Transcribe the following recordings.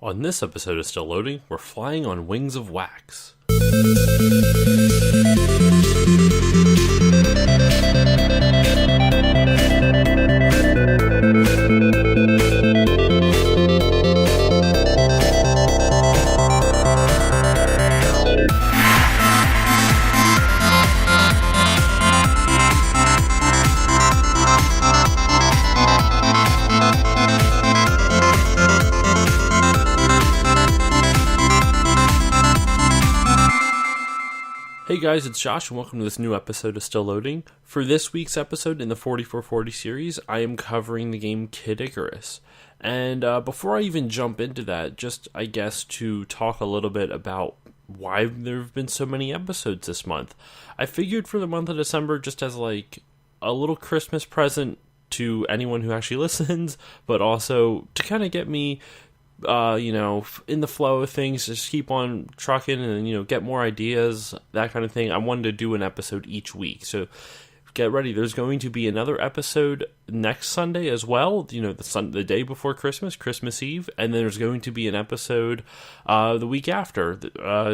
On this episode of Still Loading, we're flying on wings of wax. Hey guys, it's Josh and welcome to this new episode of Still Loading. For this week's episode in the 4440 series, I am covering the game Kid Icarus. And before I even jump into that, just I guess to talk a little bit about why there have been so many episodes this month. I figured for the month of December, just as like a little Christmas present to anyone who actually listens, but also to kind of get me in the flow of things, just keep on trucking and, get more ideas, that kind of thing. I wanted to do an episode each week. So get ready. There's going to be another episode next Sunday as well, the day before Christmas, Christmas Eve. And then there's going to be an episode the week after,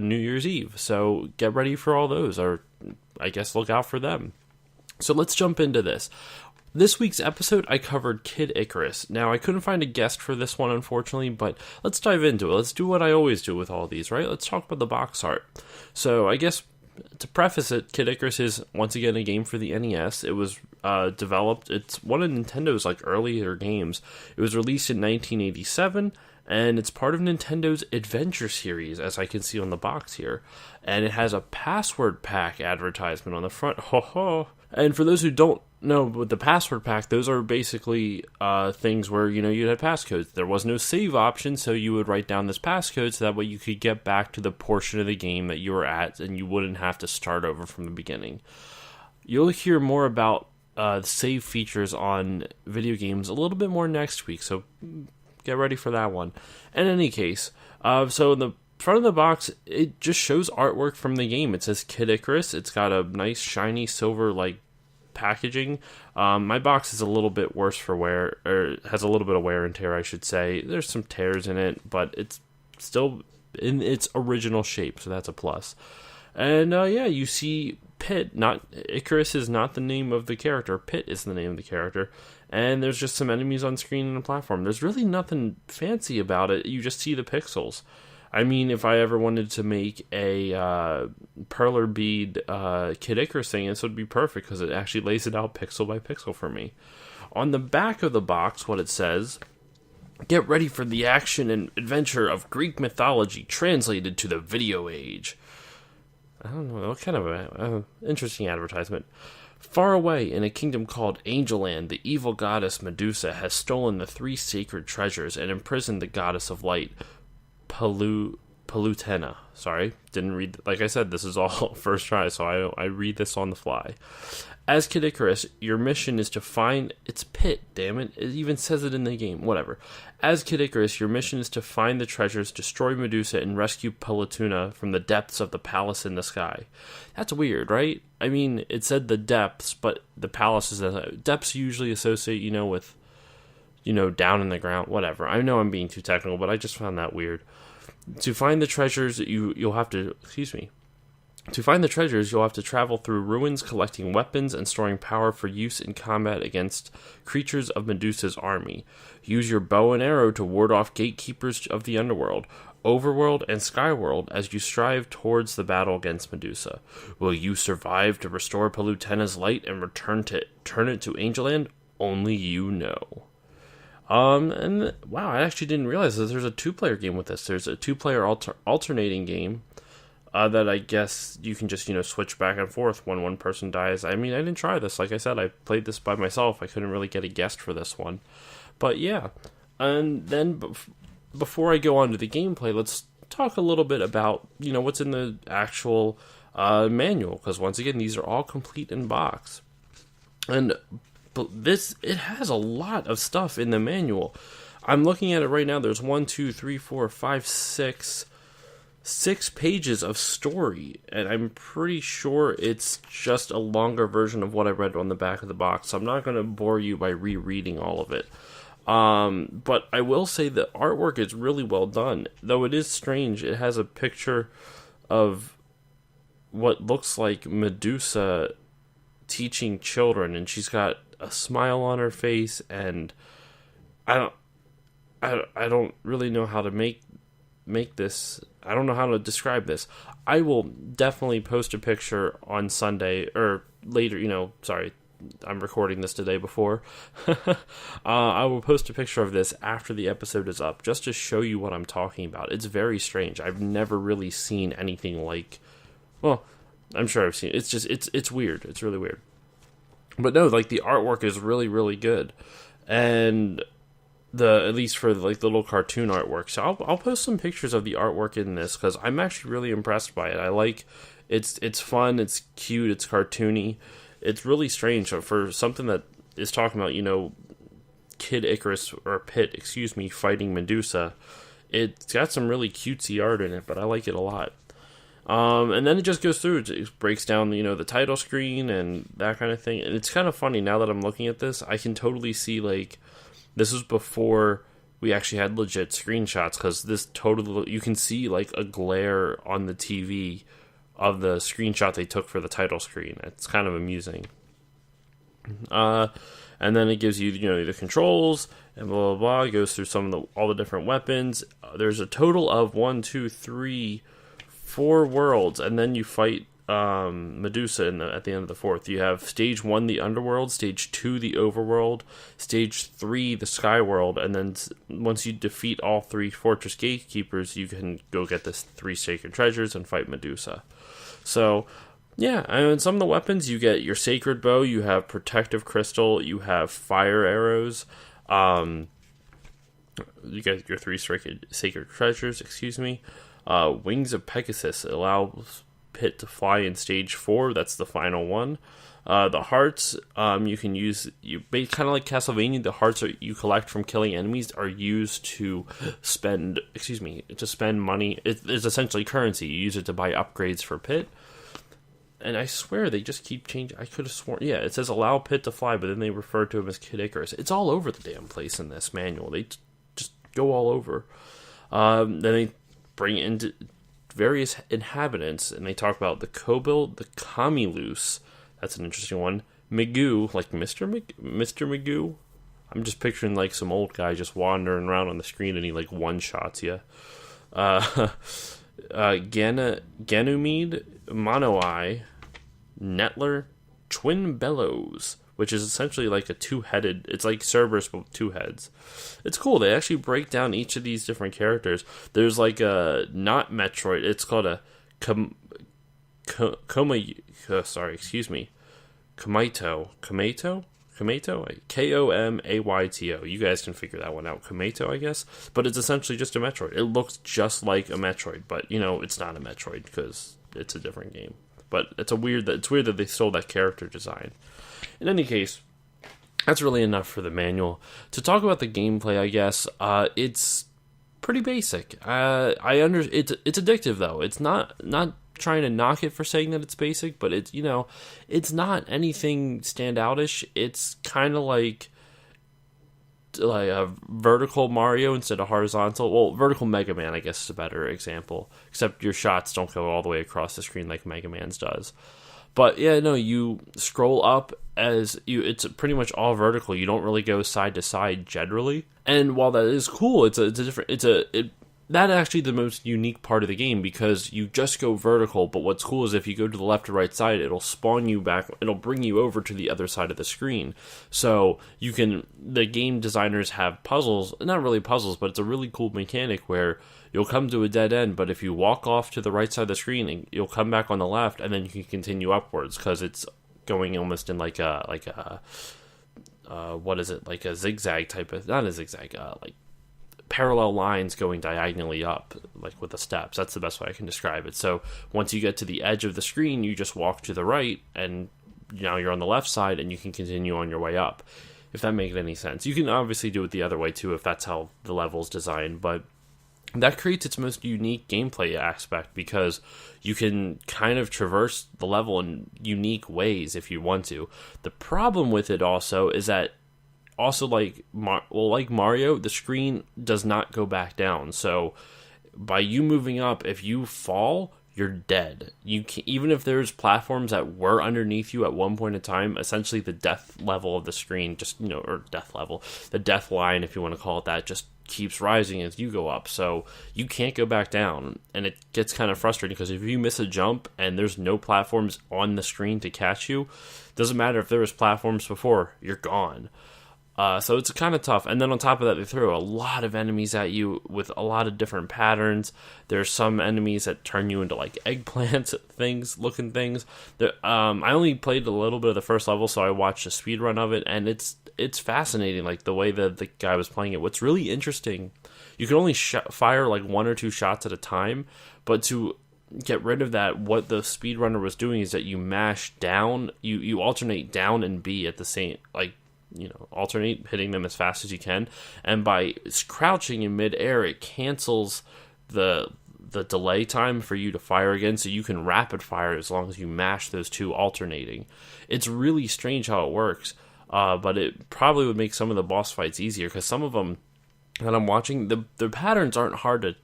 New Year's Eve. So get ready for all those, or I guess look out for them. So let's jump into this. This week's episode, I covered Kid Icarus. Now, I couldn't find a guest for this one, unfortunately, but let's dive into it. Let's do what I always do with all these, right? Let's talk about the box art. So, I guess, to preface it, Kid Icarus is, once again, a game for the NES. It was developed, it's one of Nintendo's, earlier games. It was released in 1987, and it's part of Nintendo's Adventure series, as I can see on the box here. And it has a password pack advertisement on the front. Ho ho! And for those who don't know, with the password pack, those are basically things where, you had passcodes. There was no save option, so you would write down this passcode so that way you could get back to the portion of the game that you were at and you wouldn't have to start over from the beginning. You'll hear more about save features on video games a little bit more next week, so get ready for that one. In any case, so in the front of the box, it just shows artwork from the game. It says Kid Icarus. It's got a nice shiny silver packaging. My box is a little bit worse for wear, or has a little bit of wear and tear, I should say. There's some tears in it, but it's still in its original shape, so that's a plus. And you see Pit. Not Icarus is not the name of the character. Pit is the name of the character. And there's just some enemies on screen and a platform. There's really nothing fancy about it. You just see the pixels. I mean, if I ever wanted to make a perler bead Kid Icarus thing, this would be perfect because it actually lays it out pixel by pixel for me. On the back of the box, what it says, get ready for the action and adventure of Greek mythology translated to the video age. I don't know, what kind of a interesting advertisement. Far away in a kingdom called Angelland, the evil goddess Medusa has stolen the 3 sacred treasures and imprisoned the goddess of light, Palutena. Sorry, didn't read. Like I said, this is all first try, so I read this on the fly. As Kid Icarus, your mission is to find... It's Pit, damn it. It even says it in the game. Whatever. As Kid Icarus, your mission is to find the treasures, destroy Medusa, and rescue Palutena from the depths of the palace in the sky. That's weird, right? I mean, it said the depths, but the palace is... Depths usually associate, with... down in the ground, whatever. I know I'm being too technical, but I just found that weird. To find the treasures, you'll have to... To find the treasures, you'll have to travel through ruins, collecting weapons, and storing power for use in combat against creatures of Medusa's army. Use your bow and arrow to ward off gatekeepers of the underworld, overworld, and skyworld as you strive towards the battle against Medusa. Will you survive to restore Palutena's light and turn it to Angelland? Only you know. And wow, I actually didn't realize that there's a 2-player game with this. There's a 2-player alternating game that I guess you can just, switch back and forth when one person dies. I mean, I didn't try this. Like I said, I played this by myself. I couldn't really get a guest for this one. But yeah, and then before I go on to the gameplay, let's talk a little bit about, what's in the actual manual. Because once again, these are all complete in box. And it has a lot of stuff in the manual. I'm looking at it right now. There's 6 pages of story, and I'm pretty sure it's just a longer version of what I read on the back of the box, so I'm not going to bore you by rereading all of it. But I will say the artwork is really well done, though it is strange. It has a picture of what looks like Medusa teaching children, and she's got a smile on her face, and I don't really know how to make this. I don't know how to describe this. I will definitely post a picture on Sunday or later. Sorry, I'm recording this the day before. I will post a picture of this after the episode is up, just to show you what I'm talking about. It's very strange. I've never really seen anything like. Well, I'm sure I've seen it. It's just it's weird. It's really weird. But no, like the artwork is really, really good, and at least for like the little cartoon artwork. So I'll post some pictures of the artwork in this because I'm actually really impressed by it. I like it's fun, it's cute, it's cartoony. It's really strange for something that is talking about, Kid Icarus, or Pit, excuse me, fighting Medusa. It's got some really cutesy art in it, but I like it a lot. And then it just goes through. It breaks down, the title screen and that kind of thing. And it's kind of funny now that I'm looking at this. I can totally see, like, this was before we actually had legit screenshots, because this totally, you can see, like, a glare on the TV of the screenshot they took for the title screen. It's kind of amusing. And then it gives you, the controls and blah, blah, blah. It goes through all the different weapons. There's a total of 4 worlds, and then you fight Medusa at the end of the 4th. You have Stage 1, the Underworld, Stage 2, the Overworld, Stage 3, the Skyworld, and then once you defeat all 3 Fortress Gatekeepers, you can go get the 3 Sacred Treasures and fight Medusa. So, yeah, and some of the weapons, you get your Sacred Bow, you have Protective Crystal, you have Fire Arrows, you get your 3 Sacred Treasures, Wings of Pegasus allows Pit to fly in Stage 4, that's the final one. The hearts, you can use, kind of like Castlevania, the hearts you collect from killing enemies are used to spend money. It's essentially currency. You use it to buy upgrades for Pit. And I swear they just keep changing. I could have sworn, it says allow Pit to fly, but then they refer to him as Kid Icarus. It's all over the damn place in this manual. They just go all over. Then they bring in various inhabitants, and they talk about the Kobold, the Kamilus. That's an interesting one. Magoo, like Mr. Magoo. I'm just picturing like some old guy just wandering around on the screen, and he like one-shots you. Ganymede, Mono-Eye, Nettler, Twin Bellows, which is essentially like a 2-headed, it's like Cerberus but with 2 heads. It's cool. They actually break down each of these different characters. There's like a, not Metroid, it's called a Komayto? Komayto? You guys can figure that one out. Komayto, I guess. But it's essentially just a Metroid. It looks just like a Metroid, but, it's not a Metroid because it's a different game. But it's weird that they stole that character design. In any case, that's really enough for the manual. To talk about the gameplay, I guess, it's pretty basic. It's addictive, though. It's not trying to knock it for saying that it's basic, but it's not anything standoutish. It's kind of like a vertical Mario instead of horizontal. Well, vertical Mega Man, I guess, is a better example. Except your shots don't go all the way across the screen like Mega Man's does. But you scroll up it's pretty much all vertical. You don't really go side to side generally. And while that is cool, that's actually the most unique part of the game, because you just go vertical, but what's cool is if you go to the left or right side, it'll spawn you back, it'll bring you over to the other side of the screen. So the game designers have puzzles, not really puzzles, but it's a really cool mechanic where you'll come to a dead end, but if you walk off to the right side of the screen, you'll come back on the left, and then you can continue upwards, because it's going almost in like a zigzag type of, not a zigzag, like parallel lines going diagonally up, like with the steps. That's the best way I can describe it. So once you get to the edge of the screen, you just walk to the right, and now you're on the left side, and you can continue on your way up, if that makes any sense. You can obviously do it the other way too, if that's how the level's designed, but that creates its most unique gameplay aspect, because you can kind of traverse the level in unique ways if you want to. The problem with it also is that also like Mario, the screen does not go back down. So by you moving up, if you fall, you're dead. You can, even if there's platforms that were underneath you at one point in time, essentially the death level of the screen, or death level, the death line, if you want to call it that, just keeps rising as you go up. So you can't go back down, and it gets kind of frustrating because if you miss a jump and there's no platforms on the screen to catch you, doesn't matter if there was platforms before, you're gone. So it's kind of tough. And then on top of that, they throw a lot of enemies at you with a lot of different patterns. There's some enemies that turn you into like eggplant looking things. I only played a little bit of the first level, so I watched a speed run of it, and it's fascinating, like the way that the guy was playing it. What's really interesting, you can only fire like 1 or 2 shots at a time, but to get rid of that, what the speedrunner was doing is that you mash down, you alternate down and B at the same, like, alternate hitting them as fast as you can, and by crouching in midair, it cancels the delay time for you to fire again, so you can rapid fire as long as you mash those two alternating. It's really strange how it works, but it probably would make some of the boss fights easier, because some of them that I'm watching, the patterns aren't hard to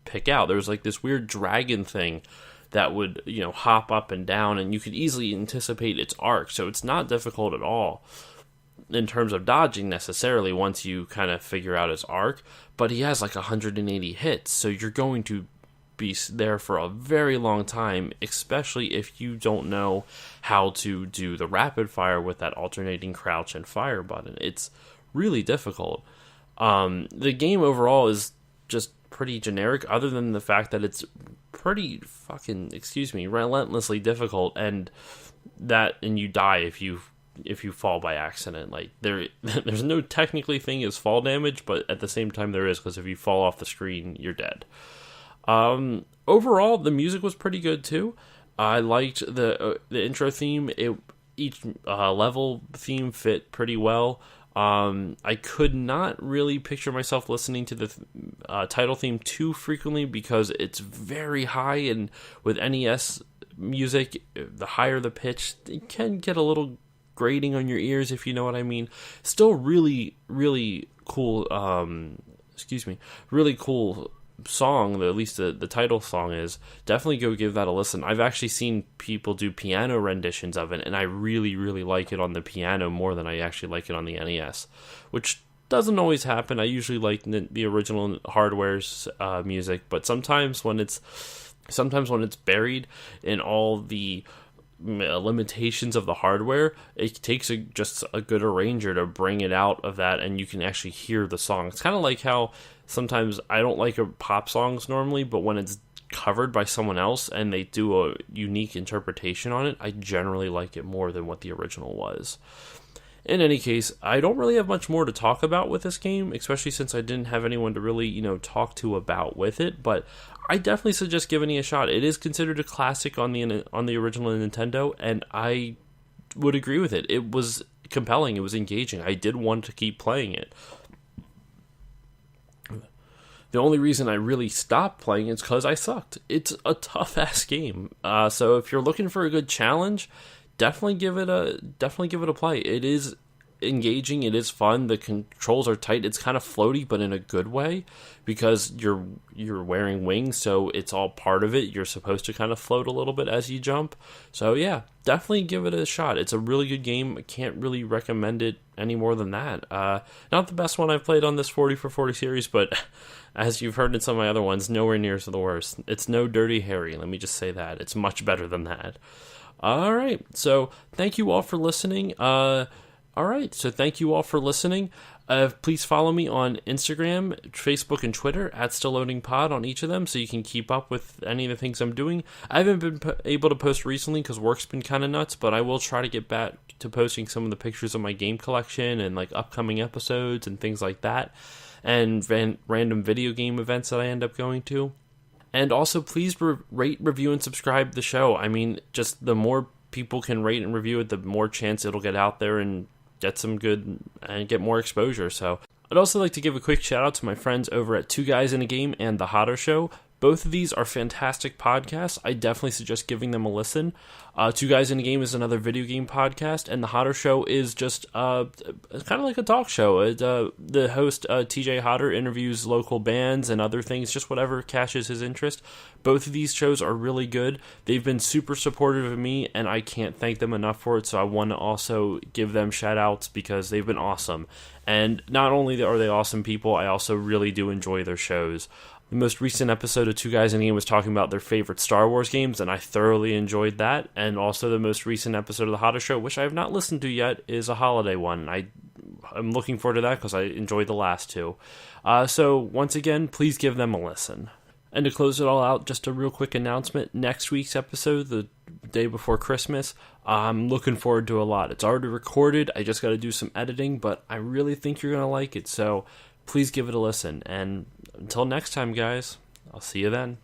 pick out. There's like this weird dragon thing that would, hop up and down, and you could easily anticipate its arc, so it's not difficult at all in terms of dodging necessarily once you kind of figure out his arc. But he has like 180 hits, so you're going to be there for a very long time, especially if you don't know how to do the rapid fire with that alternating crouch and fire button. It's really difficult. The game overall is just pretty generic, other than the fact that it's pretty relentlessly difficult, and you die if you fall by accident. Like there's no technically thing as fall damage, but at the same time there is, because if you fall off the screen, you're dead. Overall, the music was pretty good too. I liked the intro theme. Each level theme fit pretty well. I could not really picture myself listening to the title theme too frequently, because it's very high, and with NES music, the higher the pitch, it can get a little grating on your ears, if you know what I mean. Still really, really cool, really cool song, at least the title song is. Definitely go give that a listen. I've actually seen people do piano renditions of it, and I really, really like it on the piano more than I actually like it on the NES, which doesn't always happen. I usually like the original hardware's music, but sometimes when it's buried in all the limitations of the hardware, it takes just a good arranger to bring it out of that, and you can actually hear the song. It's kind of like how sometimes I don't like pop songs normally, but when it's covered by someone else and they do a unique interpretation on it, I generally like it more than what the original was. In any case, I don't really have much more to talk about with this game, especially since I didn't have anyone to really, talk to about with it, but I definitely suggest giving it a shot. It is considered a classic on the original Nintendo, and I would agree with it. It was compelling, it was engaging. I did want to keep playing it. The only reason I really stopped playing is because I sucked. It's a tough-ass game. So if you're looking for a good challenge, definitely give it a play. It is engaging, it is fun, the controls are tight, it's kind of floaty, but in a good way, because you're wearing wings, so it's all part of it. You're supposed to kind of float a little bit as you jump. So yeah, definitely give it a shot. It's a really good game. I can't really recommend it any more than that. Not the best one I've played on this 40 for 40 series, but as you've heard in some of my other ones, nowhere near the worst. It's no Dirty Harry, let me just say that. It's much better than that. Alright, so thank you all for listening. Please follow me on Instagram, Facebook, and Twitter at StillLoadingPod on each of them, so you can keep up with any of the things I'm doing. I haven't been able to post recently because work's been kind of nuts, but I will try to get back to posting some of the pictures of my game collection and like upcoming episodes and things like that, and random video game events that I end up going to. And also, please rate, review, and subscribe the show. I mean, just the more people can rate and review it, the more chance it'll get out there and get some good and get more exposure. So I'd also like to give a quick shout out to my friends over at Two Guys in a Game and the Hodder Show. Both of these are fantastic podcasts. I definitely suggest giving them a listen. Two Guys in a Game is another video game podcast, and the Hodder Show is just kind of like a talk show. The host, TJ Hodder, interviews local bands and other things, just whatever catches his interest. Both of these shows are really good. They've been super supportive of me, and I can't thank them enough for it, so I want to also give them shout-outs because they've been awesome. And not only are they awesome people, I also really do enjoy their shows. The most recent episode of Two Guys in a Game was talking about their favorite Star Wars games, and I thoroughly enjoyed that. And also the most recent episode of the Hodder Show, which I have not listened to yet, is a holiday one. I'm looking forward to that because I enjoyed the last two. So once again, please give them a listen. And to close it all out, just a real quick announcement. Next week's episode, the day before Christmas, I'm looking forward to a lot. It's already recorded. I just got to do some editing, but I really think you're going to like it. So please give it a listen. And until next time, guys, I'll see you then.